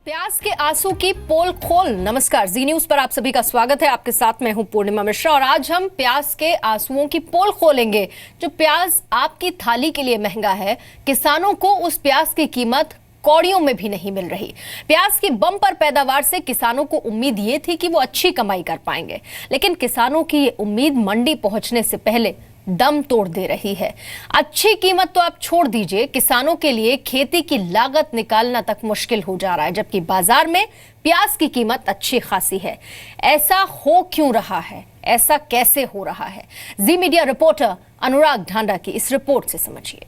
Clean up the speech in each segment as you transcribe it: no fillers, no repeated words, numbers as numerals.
प्याज के आंसू की पोल खोल। नमस्कार, जी न्यूज पर आप सभी का स्वागत है। आपके साथ मैं हूं पूर्णिमा मिश्रा और आज हम प्याज के आंसुओं की पोल खोलेंगे। जो प्याज आपकी थाली के लिए महंगा है, किसानों को उस प्याज की कीमत कौड़ियों में भी नहीं मिल रही। प्याज की बम्पर पैदावार से किसानों को उम्मीद ये थी कि वो अच्छी कमाई कर पाएंगे, लेकिन किसानों की ये उम्मीद मंडी पहुंचने से पहले दम तोड़ दे रही है। अच्छी कीमत तो आप छोड़ दीजिए, किसानों के लिए खेती की लागत निकालना तक मुश्किल हो जा रहा है, जबकि बाजार में प्याज की कीमत अच्छी खासी है। ऐसा हो क्यों रहा है? ऐसा कैसे हो रहा है? जी मीडिया रिपोर्टर अनुराग ढांडा की इस रिपोर्ट से समझिए।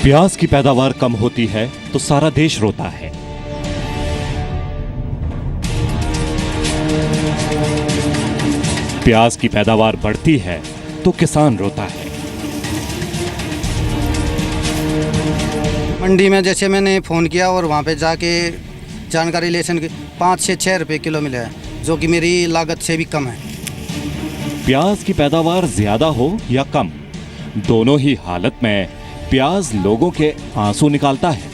प्याज की पैदावार कम होती है तो सारा देश रोता है। प्याज की पैदावार बढ़ती है तो किसान रोता है। मंडी में जैसे मैंने फ़ोन किया और वहाँ पे जाके जानकारी लेसन की 5 से 6 रुपये किलो मिला है, जो कि मेरी लागत से भी कम है। प्याज की पैदावार ज्यादा हो या कम, दोनों ही हालत में प्याज लोगों के आंसू निकालता है।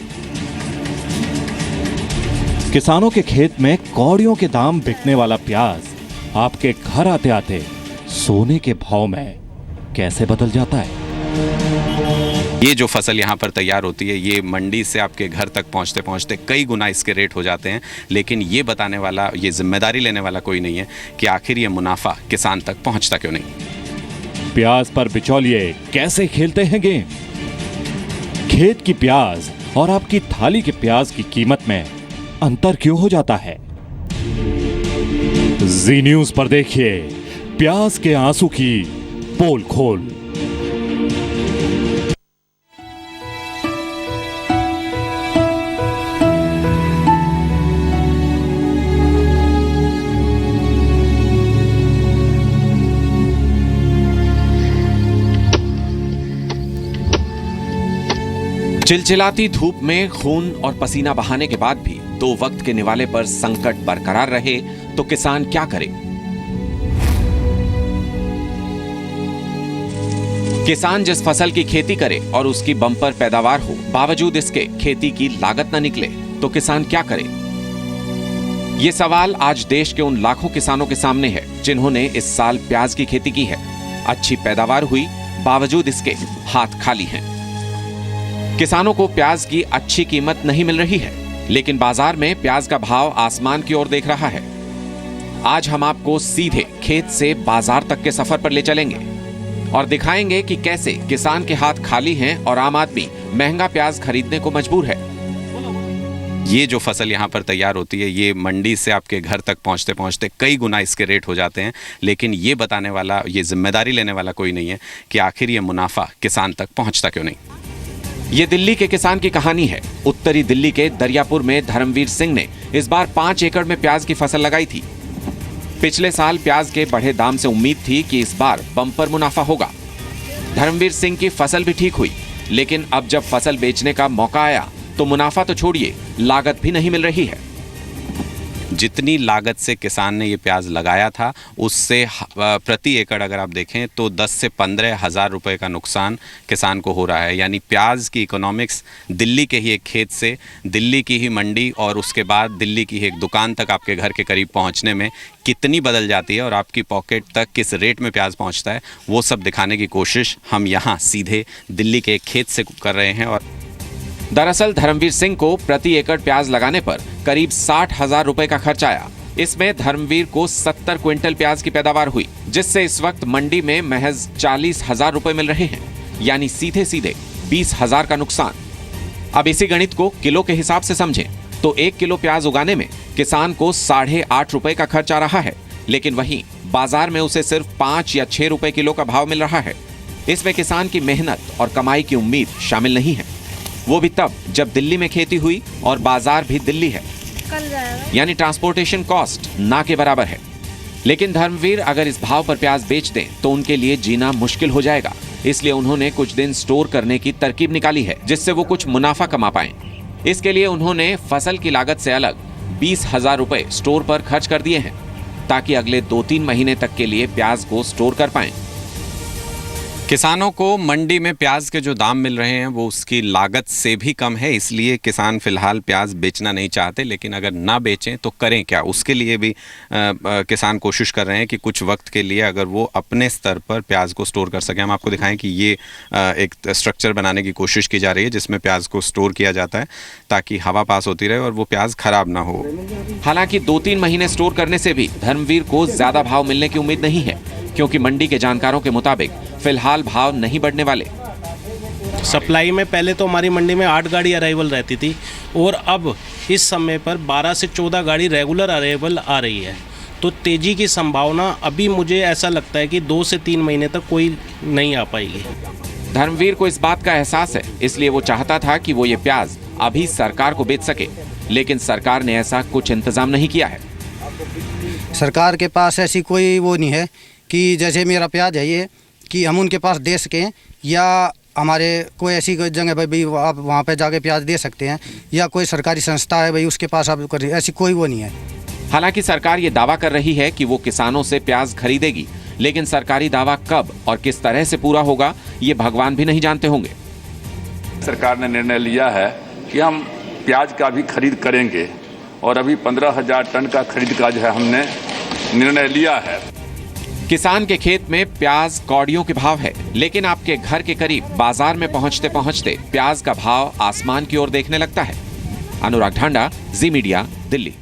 किसानों के खेत में कौड़ियों के दाम बिकने वाला प्याज आपके घर आते आते सोने के भाव में कैसे बदल जाता है? ये जो फसल यहाँ पर तैयार होती है, ये मंडी से आपके घर तक पहुँचते पहुँचते कई गुना इसके रेट हो जाते हैं, लेकिन ये बताने वाला, ये जिम्मेदारी लेने वाला कोई नहीं है कि आखिर ये मुनाफा किसान तक पहुँचता क्यों नहीं। प्याज पर बिचौलिए कैसे खेलते हैं गेम? खेत की प्याज और आपकी थाली के प्याज की कीमत में अंतर क्यों हो जाता है? जी न्यूज पर देखिए प्याज के आंसू की पोल खोल। चिलचिलाती धूप में खून और पसीना बहाने के बाद भी दो वक्त के निवाले पर संकट बरकरार रहे तो किसान क्या करे? किसान जिस फसल की खेती करे और उसकी बम्पर पैदावार हो, बावजूद इसके खेती की लागत न निकले तो किसान क्या करे? ये सवाल आज देश के उन लाखों किसानों के सामने है जिन्होंने इस साल प्याज की खेती की है। अच्छी पैदावार हुई, बावजूद इसके हाथ खाली हैं। किसानों को प्याज की अच्छी कीमत नहीं मिल रही है, लेकिन बाजार में प्याज का भाव आसमान की ओर देख रहा है। आज हम आपको सीधे खेत से बाजार तक के सफर पर ले चलेंगे और दिखाएंगे कि कैसे किसान के हाथ खाली हैं और आम आदमी महंगा प्याज खरीदने को मजबूर है। ये जो फसल यहाँ पर तैयार होती है, ये मंडी से आपके घर तक पहुँचते पहुँचते कई गुना इसके रेट हो जाते हैं, लेकिन ये बताने वाला, ये जिम्मेदारी लेने वाला कोई नहीं है कि आखिर ये मुनाफा किसान तक पहुँचता क्यों नहीं। ये दिल्ली के किसान की कहानी है। उत्तरी दिल्ली के दरियापुर में धर्मवीर सिंह ने इस बार 5 एकड़ में प्याज की फसल लगाई थी। पिछले साल प्याज के बढ़े दाम से उम्मीद थी कि इस बार बम्पर मुनाफा होगा। धर्मवीर सिंह की फसल भी ठीक हुई, लेकिन अब जब फसल बेचने का मौका आया तो मुनाफा तो छोड़िए, लागत भी नहीं मिल रही है। जितनी लागत से किसान ने ये प्याज लगाया था, उससे प्रति एकड़ अगर आप देखें तो 10 से 15 हज़ार रुपये का नुकसान किसान को हो रहा है। यानी प्याज की इकोनॉमिक्स दिल्ली के ही एक खेत से दिल्ली की ही मंडी और उसके बाद दिल्ली की एक दुकान तक आपके घर के करीब पहुंचने में कितनी बदल जाती है और आपकी पॉकेट तक किस रेट में प्याज पहुंचता है, वो सब दिखाने की कोशिश हम यहाँ सीधे दिल्ली के एक खेत से कर रहे हैं। और दरअसल धर्मवीर सिंह को प्रति एकड़ प्याज लगाने पर करीब 60,000 रुपए का खर्च आया। इसमें धर्मवीर को 70 क्विंटल प्याज की पैदावार हुई, जिससे इस वक्त मंडी में महज 40,000 रुपए मिल रहे हैं, यानी सीधे सीधे 20,000 का नुकसान। अब इसी गणित को किलो के हिसाब से समझें तो 1 किलो प्याज उगाने में किसान को 8.5 रुपए का खर्च आ रहा है, लेकिन वहीं बाजार में उसे सिर्फ 5 या 6 रुपए किलो का भाव मिल रहा है। इसमें किसान की मेहनत और कमाई की उम्मीद शामिल नहीं है, वो भी तब जब दिल्ली में खेती हुई और बाजार भी दिल्ली है, यानी ट्रांसपोर्टेशन कॉस्ट ना के बराबर है। लेकिन धर्मवीर अगर इस भाव पर प्याज बेच दें तो उनके लिए जीना मुश्किल हो जाएगा, इसलिए उन्होंने कुछ दिन स्टोर करने की तरकीब निकाली है जिससे वो कुछ मुनाफा कमा पाएं। इसके लिए उन्होंने फसल की लागत से अलग 20,000 रुपए स्टोर पर खर्च कर दिए हैं, ताकि अगले 2-3 महीने तक के लिए प्याज को स्टोर कर पाएं। किसानों को मंडी में प्याज के जो दाम मिल रहे हैं वो उसकी लागत से भी कम है, इसलिए किसान फिलहाल प्याज बेचना नहीं चाहते। लेकिन अगर ना बेचें तो करें क्या, उसके लिए भी किसान कोशिश कर रहे हैं कि कुछ वक्त के लिए अगर वो अपने स्तर पर प्याज को स्टोर कर सकें। हम आपको दिखाएं कि ये एक स्ट्रक्चर बनाने की कोशिश की जा रही है जिसमें प्याज को स्टोर किया जाता है ताकि हवा पास होती रहे और वो प्याज खराब ना हो। हालांकि 2-3 महीने स्टोर करने से भी धर्मवीर को ज्यादा भाव मिलने की उम्मीद नहीं है, क्योंकि मंडी के जानकारों के मुताबिक फिलहाल भाव नहीं बढ़ने वाले। सप्लाई में पहले तो हमारी मंडी में 8 गाड़ी अराइवल रहती थी और अब इस समय पर 12 से 14 गाड़ी रेगुलर अराइवल आ रही है। तो तेजी की संभावना अभी मुझे ऐसा लगता है कि 2 से 3 महीने तक कोई नहीं आ पाएगी। धर्मवीर को इस बात का एहसास है, इसलिए वो चाहता था कि वो ये प्याज अभी सरकार को बेच सके, लेकिन सरकार ने ऐसा कुछ इंतजाम नहीं किया है। सरकार के पास ऐसी कोई वो नहीं है कि जैसे मेरा प्याज है ये कि हम उनके पास दे सकें, या हमारे कोई ऐसी कोई जगह भाई आप वहाँ पे जाके प्याज दे सकते हैं, या कोई सरकारी संस्था है भाई उसके पास आप कर, ऐसी कोई वो नहीं है। हालांकि सरकार ये दावा कर रही है कि वो किसानों से प्याज खरीदेगी, लेकिन सरकारी दावा कब और किस तरह से पूरा होगा ये भगवान भी नहीं जानते होंगे। सरकार ने निर्णय लिया है कि हम प्याज का भी खरीद करेंगे और अभी 15,000 टन का खरीद का जो है हमने निर्णय लिया है। किसान के खेत में प्याज कौड़ियों के भाव है, लेकिन आपके घर के करीब बाजार में पहुंचते पहुंचते प्याज का भाव आसमान की ओर देखने लगता है। अनुराग ढांडा, जी मीडिया, दिल्ली।